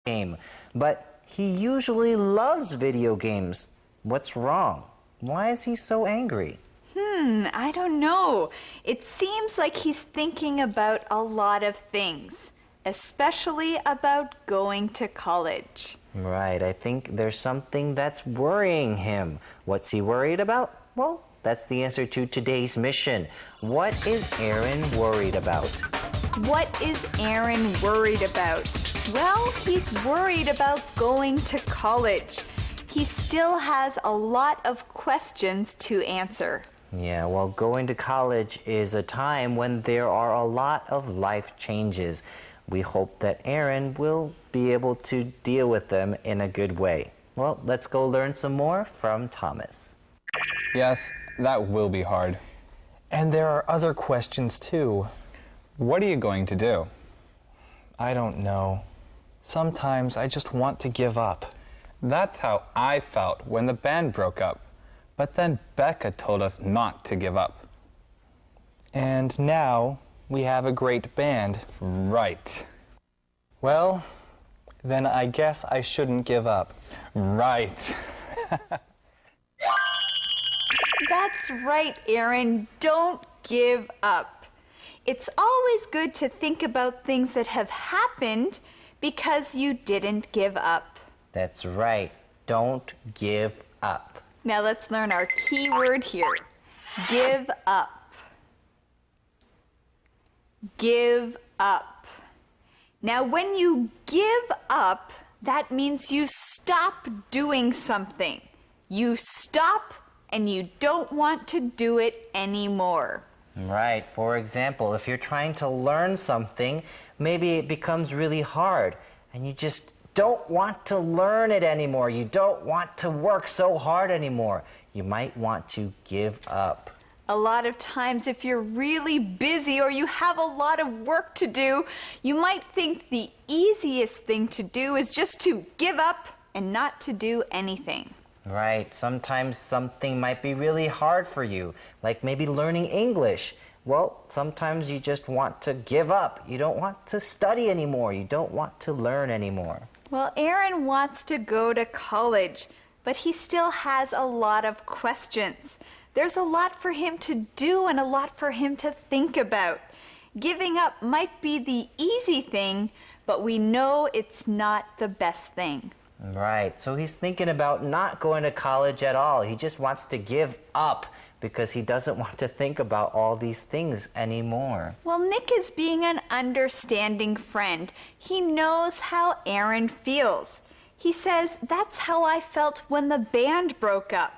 game, but he usually loves video games. What's wrong? Why is he so angry? I don't know. It seems like he's thinking about a lot of things, especially about going to college. Right, I think there's something that's worrying him. What's he worried about? Well, that's the answer to today's mission. What is Aaron worried about? What is Aaron worried about? Well, he's worried about going to college. He still has a lot of questions to answer. Yeah, well, going to college is a time when there are a lot of life changes. We hope that Aaron will be able to deal with them in a good way. Well, let's go learn some more from Thomas. Yes, that will be hard. And there are other questions too. What are you going to do? I don't know. Sometimes I just want to give up. That's how I felt when the band broke up. But then Becca told us not to give up. And now we have a great band. Right. Well, then I guess I shouldn't give up. Right. That's right, Aaron. Don't give up. It's always good to think about things that have happened because you didn't give up. That's right. Don't give up. Now let's learn our key word here. Give up. Give up. Now when you give up, that means you stop doing something. You stop and you don't want to do it anymore. Right. For example, if you're trying to learn something, maybe it becomes really hard and you just don't want to learn it anymore. You don't want to work so hard anymore. You might want to give up. A lot of times if you're really busy or you have a lot of work to do, you might think the easiest thing to do is just to give up and not to do anything. Right. Sometimes something might be really hard for you, like maybe learning English. Well, sometimes you just want to give up. You don't want to study anymore. You don't want to learn anymore. Well, Aaron wants to go to college, but he still has a lot of questions. There's a lot for him to do and a lot for him to think about. Giving up might be the easy thing, but we know it's not the best thing. Right. So he's thinking about not going to college at all. He just wants to give up because he doesn't want to think about all these things anymore. Well, Nick is being an understanding friend. He knows how Aaron feels. He says, that's how I felt when the band broke up.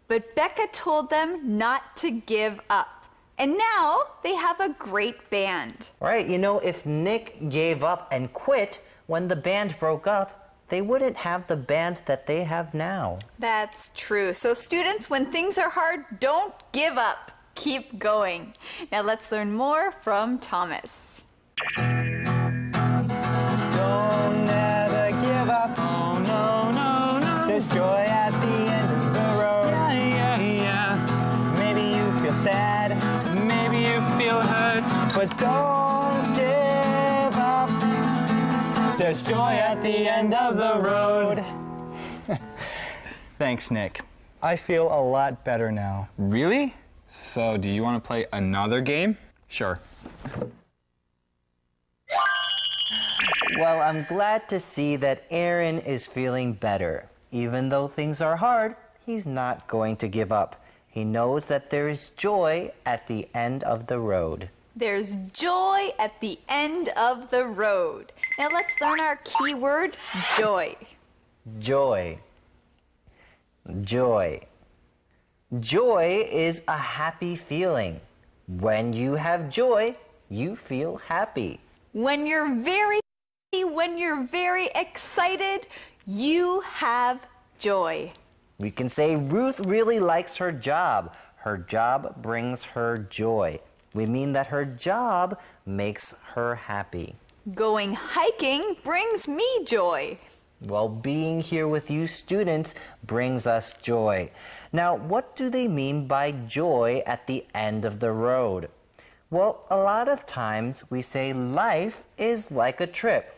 But Becca told them not to give up. And now they have a great band. Right. You know, if Nick gave up and quit when the band broke up, they wouldn't have the band that they have now. That's true. So students, when things are hard, don't give up. Keep going. Now let's learn more from Thomas. Don't ever give up. Oh, no, no, no. There's joy at the end of the road. Yeah, yeah, yeah. Maybe you feel sad. Maybe you feel hurt. But don't give up. There's joy at the end of the road. Thanks, Nick. I feel a lot better now. Really? So, do you want to play another game? Sure. Well, I'm glad to see that Aaron is feeling better. Even though things are hard, he's not going to give up. He knows that there is joy at the end of the road. There's joy at the end of the road. Now let's learn our key word, joy. Joy. Joy. Joy is a happy feeling. When you have joy, you feel happy. When you're very excited, you have joy. We can say Ruth really likes her job. Her job brings her joy. We mean that her job makes her happy. Going hiking brings me joy. Well, being here with you students brings us joy. Now, what do they mean by joy at the end of the road? Well, a lot of times we say life is like a trip.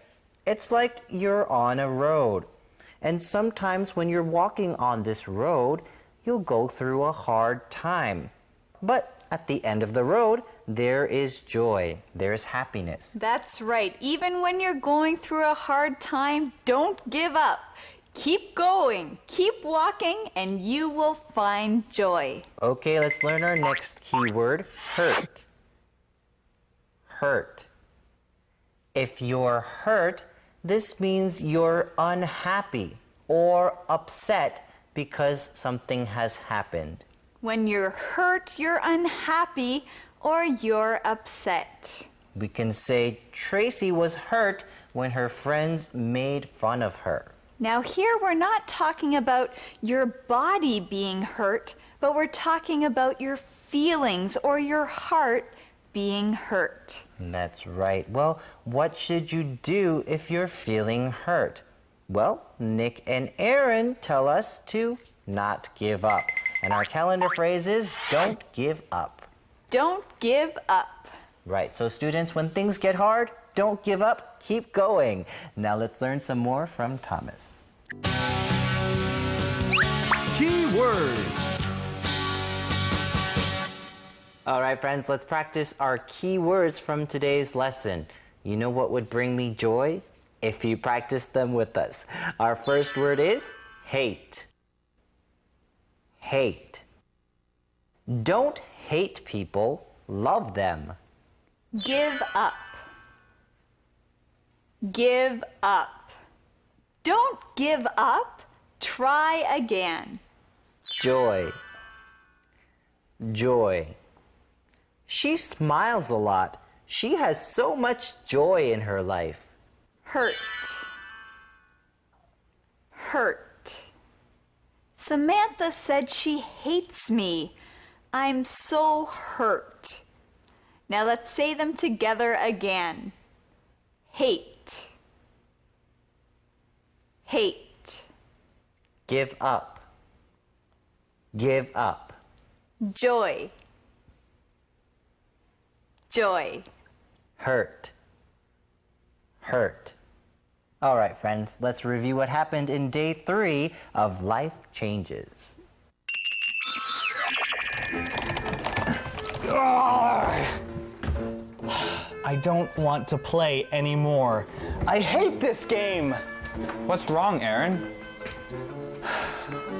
It's like you're on a road. And sometimes when you're walking on this road, you'll go through a hard time. But at the end of the road, there is joy, there's happiness. That's right. Even when you're going through a hard time, don't give up. Keep going, keep walking, and you will find joy. Okay, let's learn our next keyword, hurt. Hurt. If you're hurt, this means you're unhappy or upset because something has happened. When you're hurt, you're unhappy, or you're upset. We can say Tracy was hurt when her friends made fun of her. Now here we're not talking about your body being hurt, but we're talking about your feelings or your heart being hurt. That's right. Well, what should you do if you're feeling hurt? Well, Nick and Aaron tell us to not give up. And our calendar phrase is, don't give up. Don't give up. Right. So students, when things get hard, don't give up. Keep going. Now let's learn some more from Thomas. Keywords. All right, friends, let's practice our key words from today's lesson. You know what would bring me joy? If you practice them with us. Our first word is hate. Hate. Don't hate people, love them. Give up. Give up. Don't give up. Try again. Joy. Joy. She smiles a lot. She has so much joy in her life. Hurt. Hurt. Samantha said she hates me. I'm so hurt. Now let's say them together again. Hate. Hate. Give up. Give up. Joy. Joy. Hurt. Hurt. All right, friends, let's review what happened in day 3 of Life Changes. I don't want to play anymore. I hate this game. What's wrong, Aaron?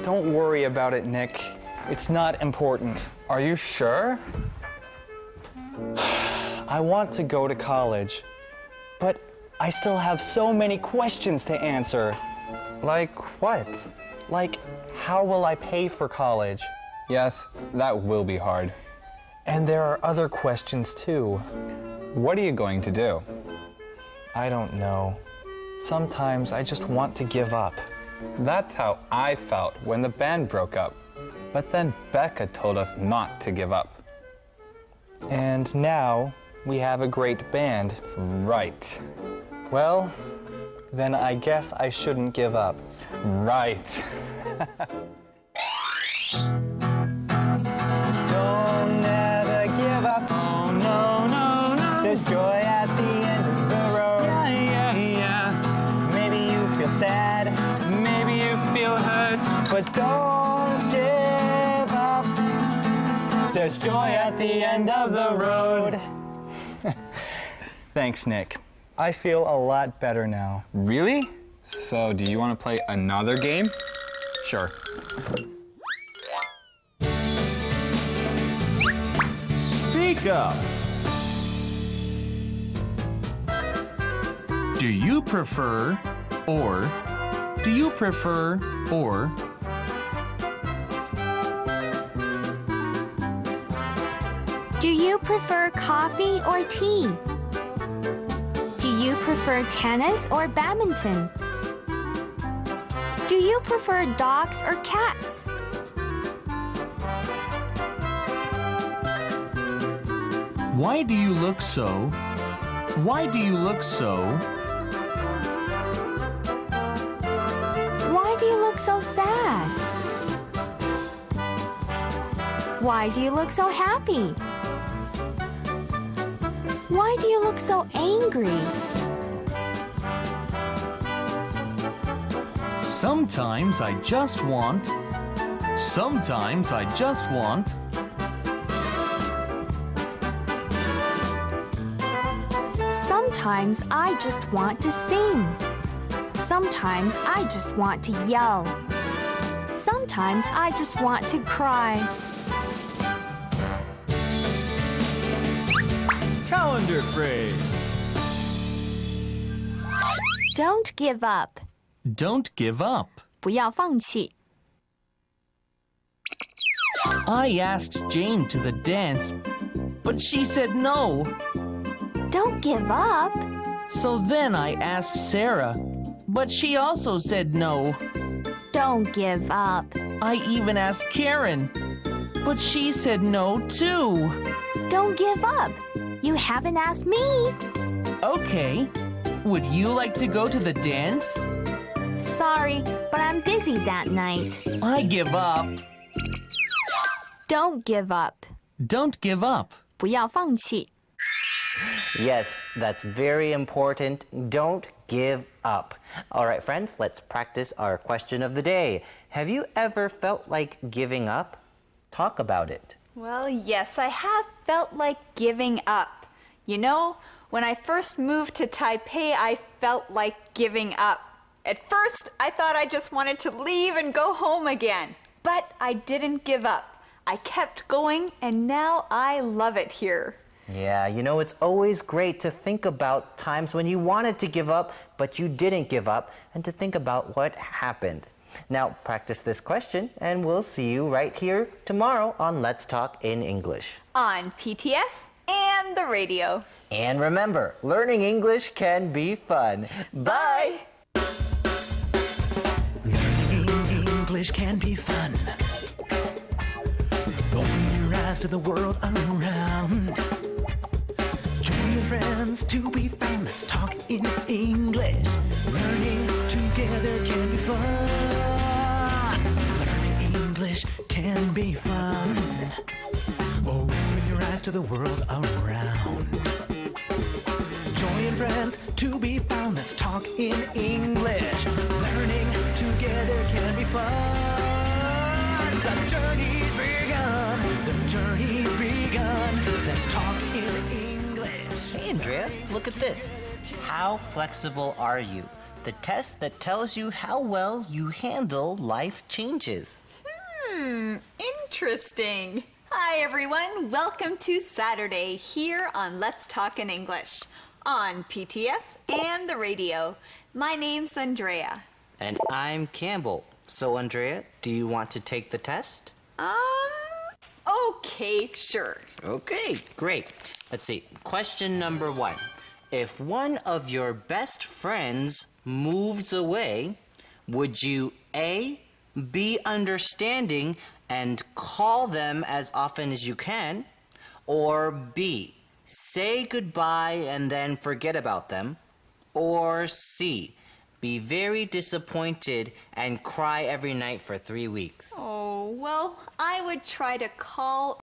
Don't worry about it, Nick. It's not important. Are you sure? I want to go to college, but I still have so many questions to answer. Like what? Like, how will I pay for college? Yes, that will be hard. And there are other questions too. What are you going to do? I don't know. Sometimes I just want to give up. That's how I felt when the band broke up. But then Becca told us not to give up. And now we have a great band. Right. Well, then I guess I shouldn't give up. Right. Don't ever give up. Oh, no, no, no. There's joy at the end of the road. Yeah, yeah. Maybe you feel sad. Maybe you feel hurt. But don't give up. There's joy at the end of the road. Thanks, Nick. I feel a lot better now. Really? So, do you want to play another game? Sure. Speak up. Do you prefer or? Do you prefer or? Do you prefer coffee or tea? Do you prefer tennis or badminton? Do you prefer dogs or cats? Why do you look so? Why do you look so? Why do you look so sad? Why do you look so happy? Why do you look so angry? Sometimes I just want. Sometimes I just want. Sometimes I just want to sing. Sometimes I just want to yell. Sometimes I just want to cry. Calendar phrase. Don't give up. Don't give up. 不要放弃. I asked Jane to the dance, but she said no. Don't give up. So then I asked Sarah, but she also said no. Don't give up. I even asked Karen, but she said no too. Don't give up. You haven't asked me. Okay. Would you like to go to the dance? Sorry, but I'm busy that night. I give up. Don't give up. Don't give up. 不要放弃. Yes, that's very important. Don't give up. All right, friends, let's practice our question of the day. Have you ever felt like giving up? Talk about it. Well, yes, I have felt like giving up. You know, when I first moved to Taipei, I felt like giving up. At first, I thought I just wanted to leave and go home again. But I didn't give up. I kept going, and now I love it here. Yeah, you know, it's always great to think about times when you wanted to give up, but you didn't give up, and to think about what happened. Now, practice this question, and we'll see you right here tomorrow on Let's Talk in English. On PTS and the radio. And remember, learning English can be fun. Bye! Learning English can be fun. Open your eyes to the world around. Join your friends to be found. Let's talk in English. Learning together can be fun. Learning English can be fun. Open your eyes to the world around. Join friends to be found. Let's talk in English. Learning together can be fun. The journey's begun. The journey's begun. Let's talk in English. Hey, Andrea, look at this. How flexible are you? The test that tells you how well you handle life changes. Interesting. Hi, everyone. Welcome to Saturday here on Let's Talk in English on PTS and the radio. My name's Andrea. And I'm Campbell. So, Andrea, do you want to take the test? Okay, sure. Okay, great. Let's see. Question number 1. If one of your best friends moves away, would you A, be understanding and call them as often as you can, or B, say goodbye and then forget about them, or C, be very disappointed and cry every night for 3 weeks? Oh, well, I would try to call